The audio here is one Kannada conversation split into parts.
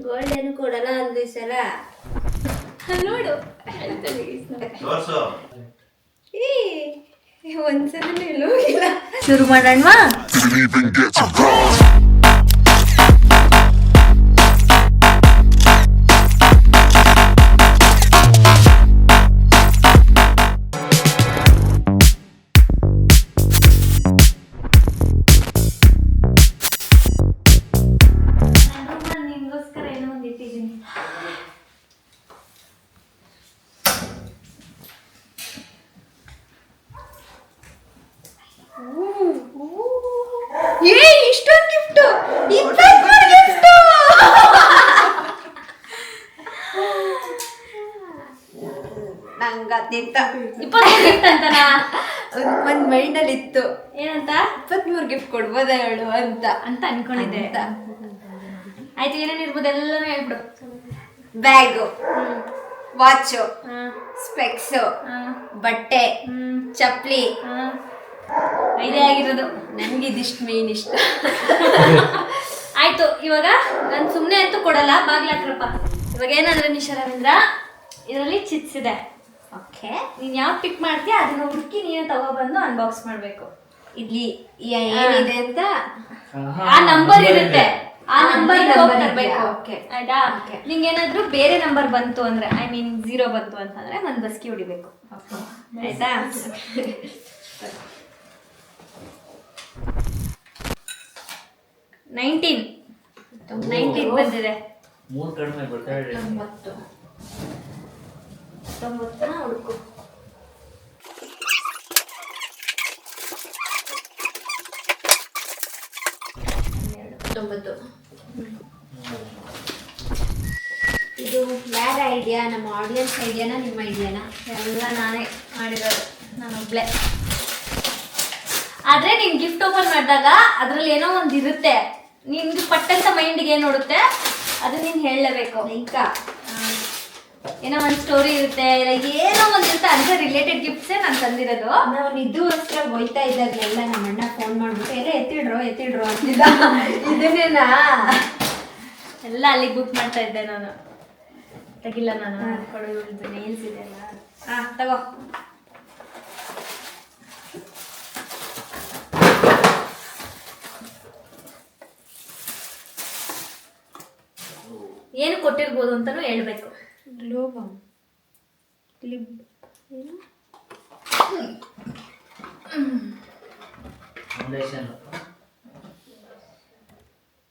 ಗೋಲ್ಡ್ ಏನು ಕೊಡಲ್ಲ ಅಂದ್ರಿ ಸಲ ನೋಡು ಒಂದ್ಸಲ ಎಲ್ಲೂ ಹೋಗಿಲ್ಲ. ಶುರು ಮಾಡೋಣವಾ? ನಿಮ್ಗೋಸ್ಕರ ಏನೋ ಒಂದು ಇಟ್ಟಿದ್ದೀನಿ. ಇಷ್ಟೊಂದು ಗಿಫ್ಟ್, 23 ಗಿಫ್ಟ್. ನಂಗತ್ತಿತ್ತ 23 ಗಿಫ್ಟ್ ಅಂತನಾ? ಒಂದ್ ಮೈಂಡ್ ಅಲ್ಲಿ ಇತ್ತು, ಏನಂತ 23 ಗಿಫ್ಟ್ ಕೊಡ್ಬೋದ ಹೇಳು ಅಂತ ಅನ್ಕೊಂಡಿದ್ದೆ. ಆಯ್ತು, ಏನೇನಿರ್ಬೋದು ಎಲ್ಲಾನು ಹೇಳ್ಬಿಡು. ಬ್ಯಾಗು, ವಾಚು, ಸ್ಪೆಕ್ಸು, ಬಟ್ಟೆ, ಚಪ್ಲಿ. ಇದೇ ಆಗಿರೋದು. ನನ್ಗಿದಿಷ್ಟು ಮೇನ್ ಇಷ್ಟ. ಆಯ್ತು, ಇವಾಗ ನಾನು ಸುಮ್ಮನೆ ಅಂತೂ ಕೊಡಲ್ಲ, ಬಾಗ್ಲಾಕ್ರಪ್ಪ. ಇವಾಗ ಏನಂದ್ರೆ ನಿಶಾ ರವೀಂದ್ರ, ಇದರಲ್ಲಿ ಚಿಪ್ಸ್ ಇದೆ. ಓಕೆ, ನೀನ್ ಯಾವ್ದು ಪಿಕ್ ಮಾಡ್ತೀಯ ಅದನ್ನ ಹುಡುಕಿ ನೀನೇ ತಗೊಬಂದು ಅನ್ಬಾಕ್ಸ್ ಮಾಡ್ಬೇಕು. ಇಲ್ಲಿ ಏನಿದೆ ಅಂತ ಆ ನಂಬರ್ ಇರುತ್ತೆ, ಆ ನಂಬರ್ ತರಬೇಕು. ಓಕೆ ಆಯ್ತಾ? ನಿಂಗೇನಾದ್ರೂ ಬೇರೆ ನಂಬರ್ ಬಂತು ಅಂದ್ರೆ, ಐ ಮೀನ್ 0 ಬಂತು ಅಂತಂದ್ರೆ ಒಂದ್ ಬಸ್ಕಿ ಹೊಡಿಬೇಕು. ಆಯ್ತಾ? 19 ಬಂದಿದೆ. 3 ಕಡಿಮೆ ಬರ್ತಾಳೆ. 90 ಹುಡುಕು. ಇದು ಯಾರ ಐಡಿಯಾ? ನಮ್ಮ ಆಡಿಯನ್ಸ್ ಐಡಿಯಾನಾ ನಿಮ್ಮ ಐಡಿಯಾನಾ? ಎಲ್ಲ ನಾನೇ ಮಾಡಿರೋದು, ನಾನೊಬ್ಳೆ. ಆದ್ರೆ ನೀನ್ ಗಿಫ್ಟ್ ಓಪನ್ ಮಾಡಿದಾಗ ಅದ್ರಲ್ಲಿ ಏನೋ ಒಂದ್ ಇರುತ್ತೆ, ನಿನ್ಗೆ ಪಟ್ಟಂತ ಮೈಂಡ್ಗೆ ಏನ್ ನೋಡುತ್ತೆ ಅದು ನೀನ್ ಹೇಳಲೇಬೇಕು. ಲೈಕ ಏನೋ ಒಂದ್ ಸ್ಟೋರಿ ಇರುತ್ತೆ, ಇಲ್ಲ ಏನೋ ಒಂದ್ ಇರುತ್ತೆ, ಅದ್ರ ರಿಲೇಟೆಡ್ ಗಿಫ್ಟ್ಸೇ ನಾನು ತಂದಿರೋದು. ನಾವು ನಿದ್ದುಗೋಸ್ಕರ ಹೋಯ್ತಾ ಇದ್ದಾಗಲೆಲ್ಲ ನಮ್ಮ ಅಣ್ಣ ಫೋನ್ ಮಾಡ್ಬಿಟ್ಟು ಎಲ್ಲ ಎತ್ತಿಡ್ರೋ ಅಂತಿದ್ದ. ಇದನ್ನೇನಾ ಎಲ್ಲ ಅಲ್ಲಿಗೆ ಬುಕ್ ಮಾಡ್ತಾ ಇದ್ದೆ ನಾನು. ತೆಗಿಲ್ಲ ನಾನು, ಕೊಡು, ನೇಲ್ಸ್ ಇದೆ ಅಲ್ಲ. ತಗೋ. ಏನು ಕೊಟ್ಟಿರ್ಬೋದು ಅಂತಾನು ಹೇಳ್ಬೇಕು. ಗ್ಲೋಬಮ್ ಲಿಪ್ ಏನು ಫೌಂಡೇಶನ್,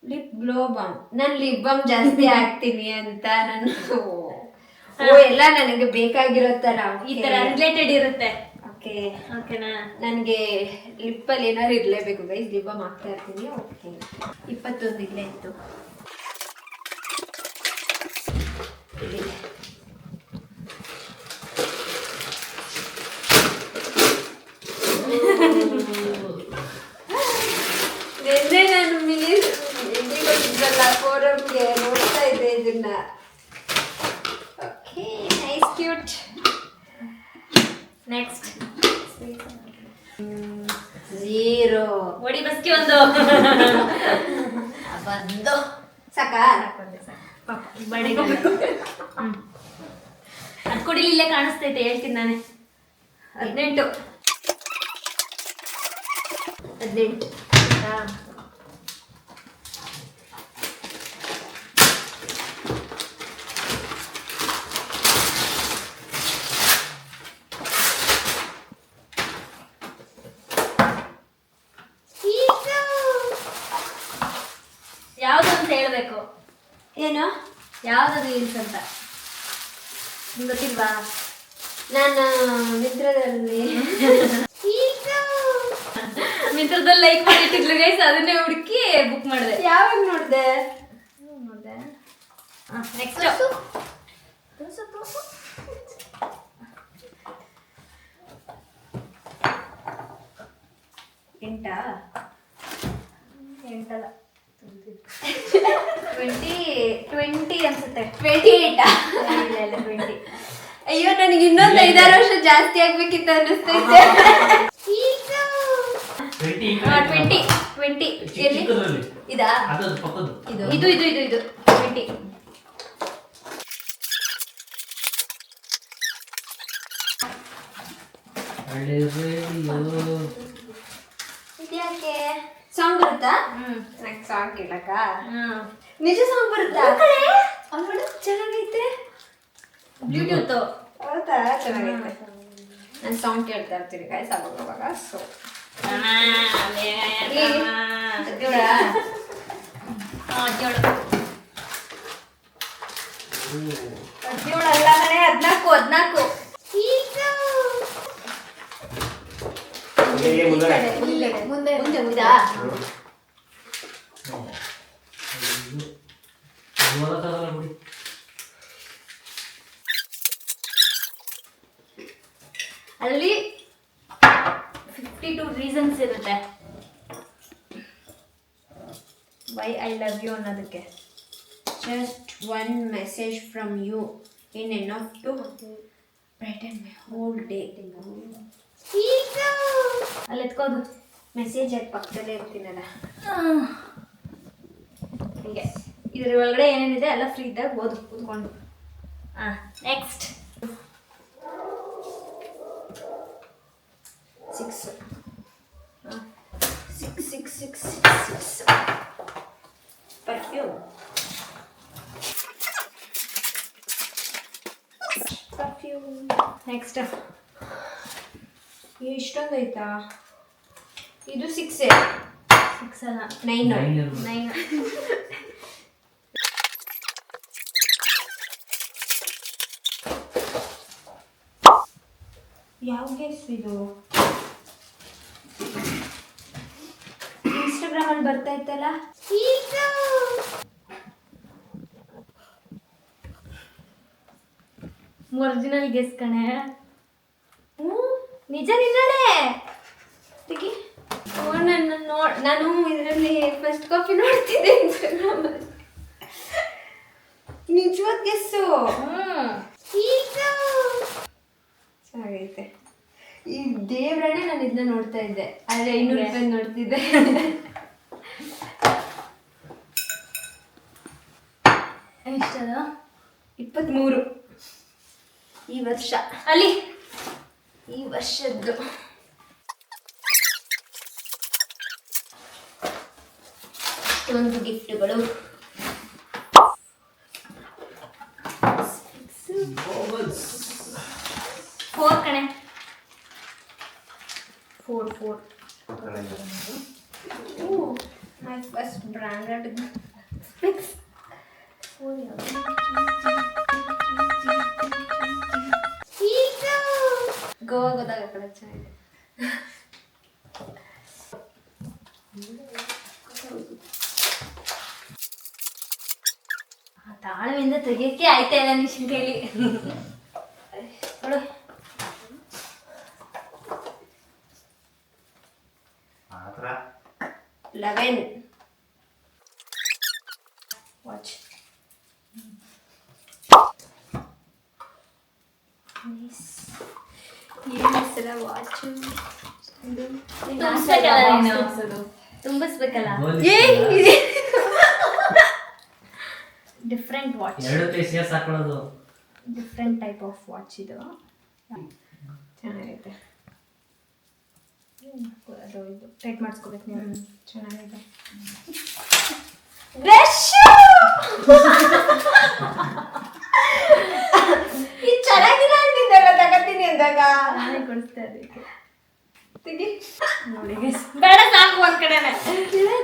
ಲಿಪ್ ಗ್ಲೋಬಮ್. ನಾನು ಲಿಪ್ ಬಾಮ್ ಜಾಸ್ತಿ ಹಾಕ್ತೀನಿ ಅಂತ ನಾನು ಎಲ್ಲ ನನಗೆ ಬೇಕಾಗಿರೋ ತರ ಈ ತರ ರಿಲೇಟೆಡ್ ಇರುತ್ತೆ. ಓಕೆ, ಓಕೆನಾ? ನನಗೆ ಲಿಪ್ಪಲ್ಲಿ ಏನಾದ್ರು ಇರಲೇಬೇಕು ಗೈಸ್, ಲಿಪ್ ಬಾಮ್ ಹಾಕ್ತಾ ಇರ್ತೀನಿ. ಓಕೆ, 21 ಇಲ್ಲೇ ಇತ್ತು. ನಿನ್ನೆ ನಾನು ಮಿನಿಲ್ಲ ಫೋರಮ್ಗೆ ನೋಡ್ತಾ ಇದ್ದೆ ಇದನ್ನ. Okay, nice, cute. ನೆಕ್ಸ್ಟ್ 0 ಒಡಿ ಬಸ್ಕಿ ಒಂದು ಬಂದು ಸಾಕಾ? ಅದು ಕೊಡಿಲಿ, ಇಲ್ಲೇ ಕಾಣಿಸ್ತೈತೆ, ಹೇಳ್ತೀನಿ ನಾನೇ. 18 ಯಾವ್ದು ಅಂತ ಹೇಳ್ಬೇಕು. ಏನು ಯಾವ್ದದು ರೀಲ್ಸ್ ಅಂತ ನಿಮ್ಗೆ ಗೊತ್ತಿಲ್ವಾ? ನಾನು ಮಿತ್ರದಲ್ಲಿ ಲೈಕ್ ಮಾಡಿಟ್ಟಿದ್ಲು ಗೈಸ್, ಅದನ್ನೇ ಹುಡುಕಿ ಬುಕ್ ಮಾಡಿದೆ. ಯಾವಾಗ ನೋಡಿದೆ? ನೆಕ್ಸ್ಟ್ ಎಂಟಲ್ಲ 20 ಅನ್ಸುತ್ತೆ. 28. ಇಲ್ಲ 20. ಅಯ್ಯೋ, ನನಗೆ ಇನ್ನೊಂದು 5-6 ವರ್ಷ ಜಾಸ್ತಿ ಆಗ್ಬೇಕಿತ್ತು ಅನ್ನಿಸ್ತೈತೆ. 20 ಎಲ್ಲಿ ಚಿಕ್ಕದ್ರಲ್ಲಿ ಇದಾ ಅದು ಪಕ್ಕದ್ದು ಇದು 20 ಹಳ್ಳಿ ರೇಡಿಯೋ ಇದ್ಯಾಕೆ ಸಾಂಗ್ ಬರುತ್ತಾ ಹ್ಮ್ ನಂಗೆ ಸಾಂಗ್ ಕೇಳಕ್ಕ ಹ್ಮ್ ನಿಜ ಸಾಂಗ್ ಬರುತ್ತಾ ಅವಳು ಚೆನ್ನಾಗೈತೆ ಬ್ಲೂಟೂತ್ ಹೌದಾ ಚೆನ್ನಾಗೈತೆ ನಾನು ಸಾಂಗ್ ಕೇಳ್ತಾ ಇರ್ತೀನಿ ಗಾಯ್ಸ್ ಅವಾಗ ಸೊ ಅಲ್ಲ ಕಣೆ 14 ಮುಂದೆ ಇದಾ ಓದಕ್ಕಾಗಲ್ಲ ಬಿಡಿ ಅಲ್ಲಿ 52 ರೀಸನ್ಸ್ ಇರುತ್ತೆ ವೈ ಐ ಲವ್ ಯು ಅನ್ನೋದಕ್ಕೆ just one message from you in enough to brighten my whole day ಅಲ್ಲಿ ಎತ್ಕೋದು ಮೆಸೇಜ್ ಆಗಿ ಪಕ್ಕದಲ್ಲೇ ಇರ್ತೀನಲ್ಲ ಹೀಗೆ ಇದ್ರ ಒಳಗಡೆ ಏನೇನಿದೆ ಎಲ್ಲ ಫ್ರೀ ಇದ್ದಾಗ ಓದು ಕೂತ್ಕೊಂಡು ನೆಕ್ಸ್ಟ್ 6 perfume ನೆಕ್ಸ್ಟ್ ಇಷ್ಟೊಂದು ಆಯ್ತಾ ಇದು 6 6 ಅಲ್ಲ 9 9 ಯಾವ ಗೆಸ್ ಇದು ಇನ್ಸ್ಟಾಗ್ರಾಮ್ ಅಲ್ಲಿ ಬರ್ತಾ ಇತ್ತಲ್ಲ ಒರಿಜಿನಲ್ ಗೆಸ್ ಕಣೆ ನಿಜ ನಿನ್ನಡೆ ತೆಗಿ ನಾನು ಇದರಲ್ಲಿ ಫಸ್ಟ್ ಕಾಪಿ ನೋಡ್ತಿದ್ದೆ ಇನ್ಸ್ಟಾಗ್ರಾಮ್ ಅಲ್ಲಿ ನಿಜವಾದ ಗೆಸ್ಸು ಚೆನ್ನಾಗೈತೆ ಈ ದೇವ್ರನ್ನೇ ನಾನು ಇದನ್ನ ನೋಡ್ತಾ ಇದ್ದೆ ಆದ್ರೆ 500 ರೂಪಾಯಿ ನೋಡ್ತಿದ್ದೆ ಎಷ್ಟದ 23 ಈ ವರ್ಷ ಅಲ್ಲಿ ಈ ವರ್ಷದ್ದು ಒಂದು ಗಿಫ್ಟ್ಗಳು 4 ಕಣೆ 4 my first branded specs Goa ಹೋದಾಗ ಕಡೆ ಚೆನ್ನಾಗಿದೆ ತಾಳ್ಮೆಯಿಂದ ತೆಗಿಯಕ್ಕೆ ಆಯ್ತಾ ಇಲ್ಲ ನಿಶಿನ್ ಕೈಲಿ ನೋಡು ಮಾತ್ರ 11 ವಾಚ್ ಏನಿಸಲ ವಾಚು ತುಂಬಿಸ್ಬೇಕಲ್ಲ ಹೆಂಗಿದೆ ಡಿಫ್ರೆಂಟ್ ವಾಚ್ 2 ಪೀಸ್ ಸೇರ್ಸ್ ಹಾಕೊಳ್ಳೋದು ಡಿಫ್ರೆಂಟ್ ಟೈಪ್ ಆಫ್ ವಾಚ್ ಇದು ಚೆನ್ನಾಗೈತೆ ಅದು ಇದು ಟೈಟ್ ಮಾಡಿಸ್ಕೋಬೇಕು ನೀವು ಚೆನ್ನಾಗಿದೆ ಬ್ರಷ್ ಇದು ಚೆನ್ನಾಗಿಲ್ಲ ಅಂತಿದ್ದಲ್ಲ ತಗೋತೀನಿ ಅಂದಾಗ ನಾನೇ ಕೊಡಿಸ್ತಾ ಅದಕ್ಕೆ ತೆಗಿ ನೋಡಿ ಬೇಡ ಸಾಕು ಒಂದ್ ಕಡೆನೆ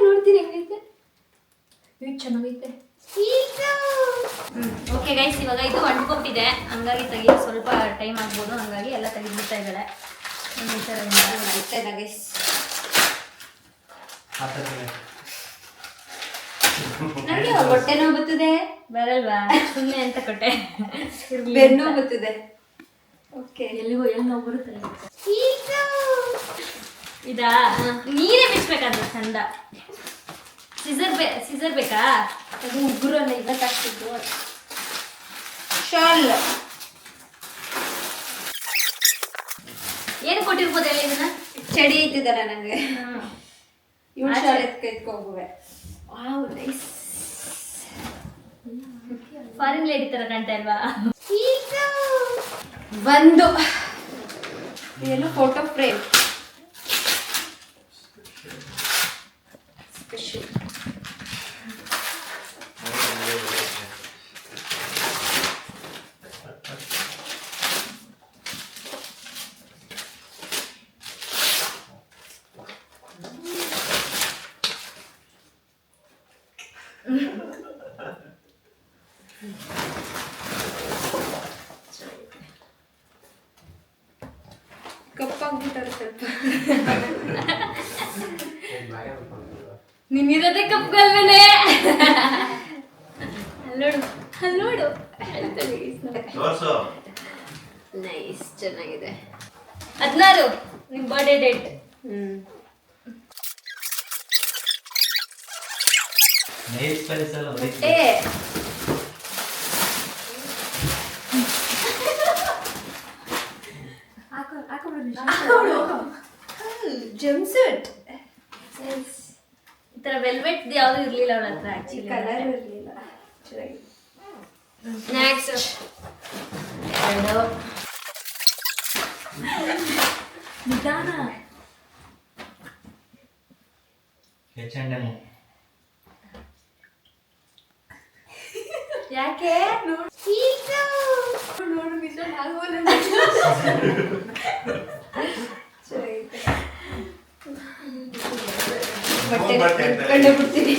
ನೋಡ್ತೀನಿ ಹೆಂಗೈತೆ ಇದು ಚೆನ್ನಾಗೈತೆ ಓಕೆ ಗೈಸ್ ಇವಾಗ ಇದು ಅಂಟ್ಕೊಟ್ಟಿದೆ ಹಂಗಾಗಿ ತೆಗಿಯೋದು ಸ್ವಲ್ಪ ಟೈಮ್ ಆಗ್ಬೋದು ಹಂಗಾಗಿ ಎಲ್ಲ ತೆಗೆದ್ಬಿಡ್ತಾ ಇದ್ದಾಳೆ ಈ ಥರ ಆಯ್ತಲ್ಲ ಗೈಸ್ ಹಾಕಕ್ಕೆ ನನಗೆ ಹೊಟ್ಟೆ ನೋವು ಬರ್ತದೆ ಬರಲ್ವಾ ಸುಮ್ಮನೆ ಅಂತ ಕೊಟ್ಟೆ ಬೆನ್ನು ಬರ್ತದೆ ಓಕೆ ಎಲ್ಲಿಗೋ ಎಲ್ಲಿ ನೋವು ಬರುತ್ತೆ ಇದಾ ನೀರೇ ಬಿಚ್ಬೇಕಾದ್ರೆ ಚಂದ ಸಿಸರ್ ಬೇಕಾ ಅದು ಉಗುರಲ್ಲ ಇವತ್ತಾಗ್ತಿದ್ದು ಶಾಲ್ ಏನು ಕೊಟ್ಟಿರ್ಬೋದು ಹೇಳಿ ಇದನ್ನ ಚಳಿ ಐತಿದಲ್ಲ ನಂಗೆ ಇವಳು ಶಾಲೆ ಎತ್ಕೋಗುವೆ. Wow nice. ಫಾರಿನ್ ಲೇಡಿ ತರ ಕಾಣ್ತಾ ಇಲ್ವಾ? ಒಂದು ಏನು ಫೋಟೋ ಫ್ರೇಮ್ ಸ್ಪೆಷಲ್. ಕಪ್ಪಾಗ್ಬಿಟ್ಟಾರೆ ಸ್ವಲ್ಪ. ನಿನ್ನಿರೋದೇ ಕಪ್ಗಲ್ವೇನೆ. ಅಲ್ಲೋಡು ಅಲ್ಲೋಡು. ನೈಸ್ ಚೆನ್ನಾಗಿದೆ. 16 ನಿಮ್ ಬರ್ಡೇ ಡೇಟ್. ನೈಸ್ ಕಲಿಸ್ ಅಲ್ಲ ಏ ಜಂಪ್ ಸೂಟ್. ಈ ತರ ವೆಲ್ವೆಟ್ ಯಾವ್ದು ಇರ್ಲಿಲ್ಲ ಅವಳ ಹತ್ರ ಆಕ್ಚುಲಿ. ಕಲರ್ ಇರಲಿಲ್ಲ. ಚೆನ್ನಾಗಿದೆ. ನೆಕ್ಸ್ಟ್ ಎರಡು ನಿಧಾನ. H&M. ಯಾಕೆ ನೋಡು ನಿಜ ಆಗೋಲ್ಲ. ಚೆನ್ನಾಗಿದೆ. ಬಟ್ಟೆ ಕಂಡು ಬಿಡ್ತೀನಿ.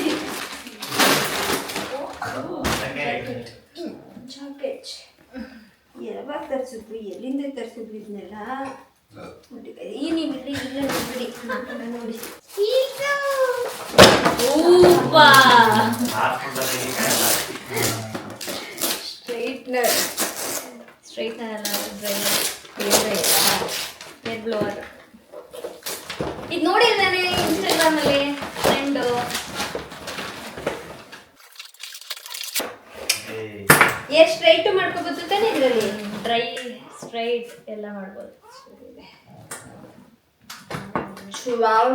ಜಾಕೆಟ್ ಯಾವಾಗ ತರಿಸಿದ್ವಿ, ಎಲ್ಲಿಂದ ತರಿಸಿದ್ವಿ ಇದನ್ನೆಲ್ಲ ಈ ನೀವು ಬಿಡಿ ಇಲ್ಲ ಬಿಡಿ ನೋಡಿ. ಸ್ಟ್ರೈಟ್ನರ್ ಸ್ಟ್ರೈಟ್ನರ್ ಅಲ್ಲ, ಹೇರ್ ಬ್ಲೋವರ್. ಇದು ನೋಡಿದ್ದಾನೆ ಇನ್ಸ್ಟಾಗ್ರಾಮ್ ಅಲ್ಲಿ ಫ್ರೆಂಡು. ಏರ್ ಸ್ಟ್ರೈಟ್ ಮಾಡ್ಕೋಬೋದು ತಾನೆ ಇದರಲ್ಲಿ. ಡ್ರೈ ಸ್ಟ್ರೈಟ್ ಎಲ್ಲ ಮಾಡ್ಬೋದು. ವಾವ್.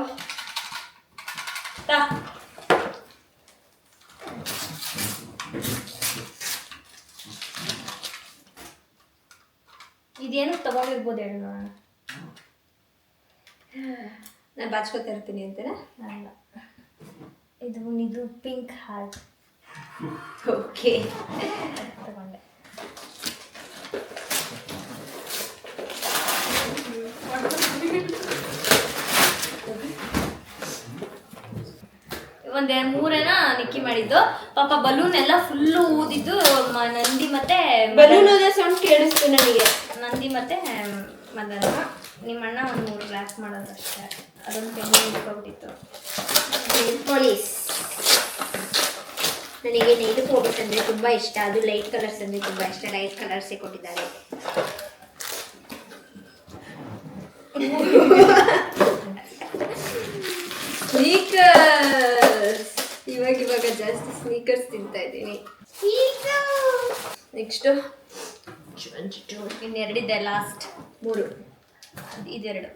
ಇದೇನು ತಗೊಂಡಿರ್ಬೋದು ಹೇಳಿ ನೋಡೋಣ. ನಾನು ಬಾಚ್ಕೋತಾ ಇರ್ತೀನಿ ಅಂತಾನೆ. ಅಲ್ಲ, ಇದು ಪಿಂಕ್ ಹಾರ್ಟ್ ಓಕೆ ತಗೊಂಡೆ. ಒಂದೇ ಮೂರೇನ ನಿಕ್ಕಿ ಮಾಡಿದ್ದು. ಪಾಪ ಬಲೂನ್ ಎಲ್ಲ ಫುಲ್ಲು ಊದಿದ್ದು. ನಂದಿ ಮತ್ತೆ ಬಲೂನ್ ಸೌಂಡ್ ಕೇಳಿಸ್ತು ನನಗೆ. ನಂದಿ ಮತ್ತೆ ಮದನ. ನಿಮ್ಮ ಅಣ್ಣ ಒಂದು 3 ರ್ಯಾಪ್ ಮಾಡೋದು ಅಷ್ಟೇ. ಅದೊಂದು ತೆಂಗು ಇಟ್ಕೊಬಿಟ್ಟಿತ್ತು. ಪೊಲೀಸ್ ನನಗೆ ನೈಲು ಹೋಗುತ್ತೆ ಅಂದರೆ ತುಂಬ ಇಷ್ಟ. ಅದು ಲೈಟ್ ಕಲರ್ಸ್ ಅಂದರೆ ತುಂಬ ಇಷ್ಟ. ಲೈಟ್ ಕಲರ್ಸೇ ಕೊಟ್ಟಿದ್ದಾರೆ. ಸ್ನೀಕರ್ಸ್. ಇವಾಗ ಜಾಸ್ತಿ ಸ್ನೀಕರ್ಸ್ ತಿಂತಾ ಇದ್ದೀನಿ. ನೆಕ್ಸ್ಟು ಇನ್ನೆರಡಿದೆ, ಲಾಸ್ಟ್ 3. ಇದೆರಡು.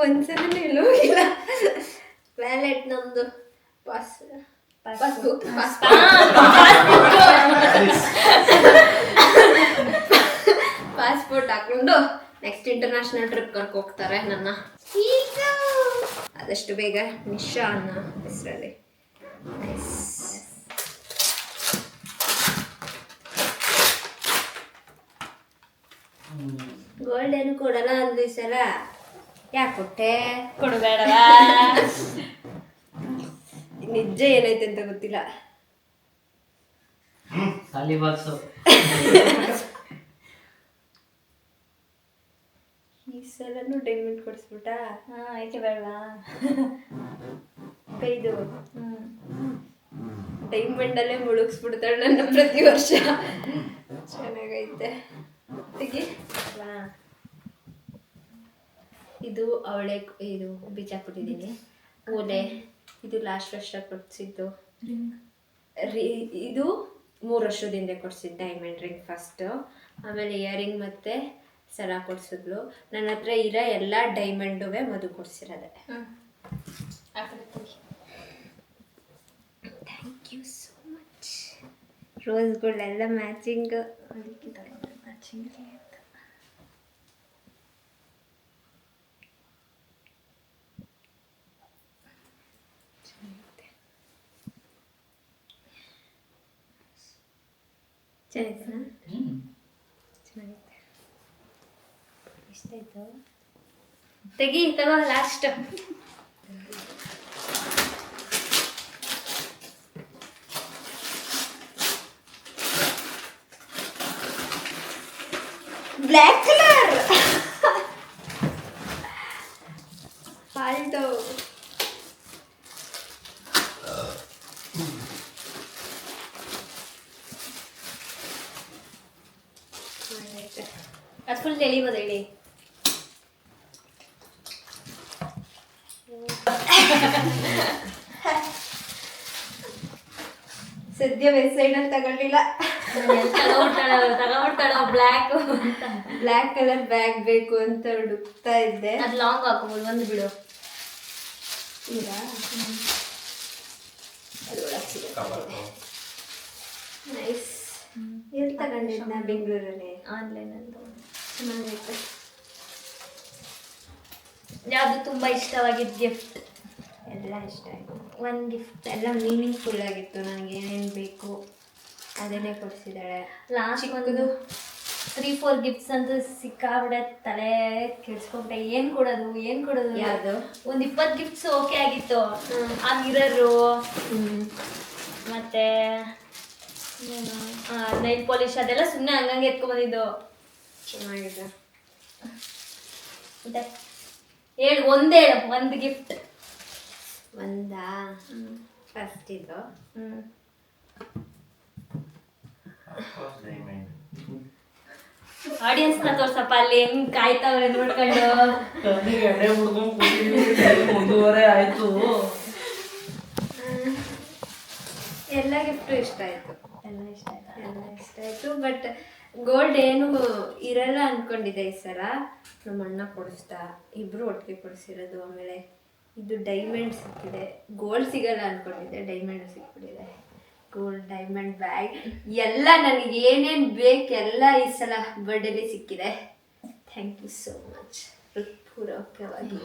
ಒಂದ್ಸಲ ಎಲ್ಲೂ ಇಲ್ಲ. ವ್ಯಾಲೆಟ್ ನಮ್ದು ಪಾಸ್ಬುಕ್ ಪಾಸ್ಪೋರ್ಟ್ ಹಾಕೊಂಡು ನೆಕ್ಸ್ಟ್ ಇಂಟರ್ನ್ಯಾಷನಲ್ ಟ್ರಿಪ್ ಕರ್ಕೊ ಹೋಗ್ತಾರೆ ನನ್ನ. ಆದಷ್ಟು ಬೇಗ ನಿಶಾ ಅನ್ನೋ ಹೆಸರಲ್ಲಿ. ಗೋಲ್ಡ್ ಏನು ಕೊಡಲ್ಲ ಅಂದ ಈ ಸಲ. ಯಾಕೆ ಕೊಟ್ಟೆ? ಕೊಡಬೇಡವಾ? ನಿಜ ಏನೈತೆ ಅಂತ ಗೊತ್ತಿಲ್ಲ. ಖಾಲಿ ಬಾಕ್ಸು. ಈ ಸಲನು ಡೈಮಂಡ್ ಕೊಡಿಸ್ಬಿಟ್ಟ. ಯಾಕೆ ಬೇಡವಾ? ಕೈದು ಡೈಮಂಡಲ್ಲೇ ಮುಳುಗಿಸ್ಬಿಡ್ತಾಳೆ ನನ್ನ ಪ್ರತಿ ವರ್ಷ. ಚೆನ್ನಾಗೈತೆ. ತೆಗಿ. ಇದು ಅವಳೆ ಇದು ಬೀಚ್ ಹಾಕ್ಬಿಟ್ಟಿದ್ದೀನಿ. ಓಲೆ ಇದು ಲಾಸ್ಟ್ ವರ್ಷ ಕೊಡ್ಸಿದ್ದು. ಇದು 3 ವರ್ಷದ ಹಿಂದೆ ಕೊಡ್ಸಿದ್ದು ಡೈಮಂಡ್ ರಿಂಗ್ ಫಸ್ಟು, ಆಮೇಲೆ ಇಯರಿಂಗ್ ಮತ್ತು ಸರ ಕೊಡ್ಸಿದ್ಲು. ನನ್ನ ಹತ್ರ ಇರೋ ಎಲ್ಲ ಡೈಮಂಡುವೆ ಮದು ಕೊಡ್ಸಿರೋದೆ. Thank you so much. ರೋಸ್ಗಳೆಲ್ಲ ಮ್ಯಾಚಿಂಗ್ ಮ್ಯಾಚಿಂಗ್ ಚೆನ್ನಾಗಿತ್ತಾ? ಚೆನ್ನಾಗಿತ್ತೆ. ಎಷ್ಟಾಯ್ತು? ತಗೋ ಲಾಸ್ಟ್. ಬ್ಲ್ಯಾಕ್ ಕಲರ್ ಫಾಲ್ಟು. ಅದು ಫುಲ್ ಎಳಿಬೋದು ಹೇಳಿ. ಸದ್ಯ ವೆಬ್ಸೈಟಲ್ಲಿ ತಗೊಳ್ಳಿಲ್ಲ. ತಗೊಂಡ್ಬಿಡ್ತಾಳ ಬ್ಲ್ಯಾಕ್ ಕಲರ್ ಬ್ಯಾಗ್ ಬೇಕು ಅಂತ ಹುಡುಕ್ತಾ ಇದ್ದೆ. ಅದು ಲಾಂಗ್ ಹಾಕೋಬೋದು, ಒಂದು ಬಿಡು. ನೈಸ್. ಎಲ್ಲಿ ತಗೊಂಡಿದ್ನ? ಬೆಂಗಳೂರಲ್ಲಿ ಆನ್ಲೈನಲ್ಲಿ. ಚೆನ್ನಾಗೈತೆ. ಯಾವುದು ತುಂಬ ಇಷ್ಟವಾಗಿದ್ದು ಗಿಫ್ಟ್? ಎಲ್ಲ ಇಷ್ಟ ಆಯಿತು. ಒಂದು ಗಿಫ್ಟ್ ಎಲ್ಲ ಮೀನಿಂಗ್ಫುಲ್ ಆಗಿತ್ತು. ನನಗೆ ಏನೇನು ಬೇಕು ಅದನ್ನೇ ಕೊಡಿಸಿದ್ದಾಳೆ. ಲಾಸ್ಟ್ ಒಂದು 3-4 ಗಿಫ್ಟ್ಸ್ ಅಂತೂ ಸಿಕ್ಕಾಬಿಡೆ ತಲೆ ಕೆಡ್ಸ್ಕೊಂಡೆ. ಏನು ಕೊಡೋದು ಯಾವುದು? ಒಂದು 20 ಗಿಫ್ಟ್ಸ್ ಓಕೆ ಆಗಿತ್ತು. ಆ ಮಿರರು ಮತ್ತೆ ನೈಲ್ ಪಾಲಿಶ್ ಅದೆಲ್ಲ ಸುಮ್ಮನೆ ಹಂಗಂಗೆ ಎತ್ಕೊಂಡ್ಬಂದಿದ್ದು. ಚೆನ್ನಾಗಿದೆ. ಮತ್ತೆ ಹೇಳು, ಒಂದು ಗಿಫ್ಟ್. ಒಂದಾ? ಫಸ್ಟ್ ಇದು. ಆಡಿಯನ್ಸ್ನ ತೋರ್ಸಪ್ಪ, ಅಲ್ಲಿ ಹೆಂಗ್ ಕಾಯ್ತಾವ್ರೆ ನೋಡ್ಕೊಂಡು. ಮುಂದುವರೆ ಆಯ್ತು. ಎಲ್ಲ ಗಿಫ್ಟು ಇಷ್ಟ ಆಯಿತು. ಎಲ್ಲ ಇಷ್ಟ ಆಯಿತು. ಬಟ್ ಗೋಲ್ಡ್ ಏನು ಇರಲ್ಲ ಅಂದ್ಕೊಂಡಿದ್ದೆ ಈ ಸಲ. ನಮ್ಮ ಅಣ್ಣ ಕೊಡಿಸ್ತಾ, ಇಬ್ಬರು ಒಟ್ಟಿಗೆ ಕೊಡಿಸಿರೋದು. ಆಮೇಲೆ ಇದು ಡೈಮಂಡ್ ಸಿಕ್ಕಿದೆ. ಗೋಲ್ಡ್ ಸಿಗಲ್ಲ ಅಂದ್ಕೊಂಡಿದ್ದೆ, ಡೈಮಂಡ್ ಸಿಕ್ಬಿಟ್ಟಿದೆ. ಗೋಲ್ಡ್, ಡೈಮಂಡ್ ಬ್ಯಾಗ್ ಎಲ್ಲ ನನಗೆ ಏನೇನು ಬೇಕು ಎಲ್ಲ ಈ ಸಲ ಬರ್ಡೇಲಿ ಸಿಕ್ಕಿದೆ. Thank you so much. ಹೃತ್ಪೂರ್ವಕವಾಗಿ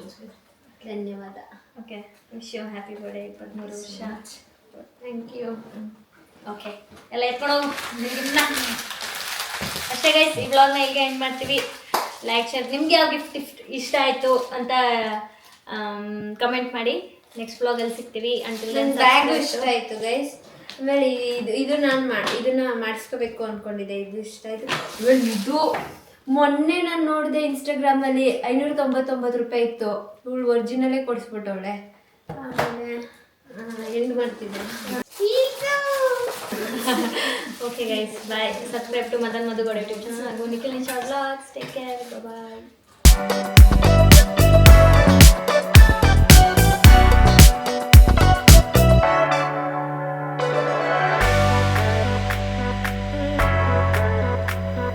ಧನ್ಯವಾದ. Okay, wish you happy birthday. 23 ವರ್ಷ. Thank you. ಓಕೆ, ಎಲ್ಲ ಎತ್ಕೊಂಡು ಅಷ್ಟೇ ಗೈಸ್. ಈ ಬ್ಲಾಗ್ನ ಇಲ್ಲಿಗೆ ಎಂಡ್ ಮಾಡ್ತೀವಿ. Like, share. ನಿಮ್ಗೆ ಯಾವ ಗಿಫ್ಟ್ ಇಷ್ಟ ಆಯಿತು ಅಂತ ಕಮೆಂಟ್ ಮಾಡಿ. ನೆಕ್ಸ್ಟ್ ಬ್ಲಾಗಲ್ಲಿ ಸಿಗ್ತೀವಿ. ನನ್ನ ಬ್ಯಾಗು ಇಷ್ಟ ಆಯಿತು ಗೈಸ್. ಆಮೇಲೆ ಇದನ್ನ ಮಾಡಿಸ್ಕೋಬೇಕು ಅಂದ್ಕೊಂಡಿದ್ದೆ. ಇದು ಇಷ್ಟ ಆಯಿತು. ಆಮೇಲೆ ಇದು ಮೊನ್ನೆ ನಾನು ನೋಡಿದೆ ಇನ್ಸ್ಟಾಗ್ರಾಮಲ್ಲಿ 599 ರೂಪಾಯಿ ಇತ್ತು. ಇವಳು ಒರಿಜಿನಲ್ಲೇ ಕೊಡಿಸ್ಬಿಟ್ಟವಳೆ. ಆಮೇಲೆ ಎಂಡ್ ಮಾಡ್ತಿದ್ದೆ. Okay guys, bye. Subscribe to Madan Madhu God YouTube channel. Go Nikhil Nisha Vlogs. Take care. Bye bye.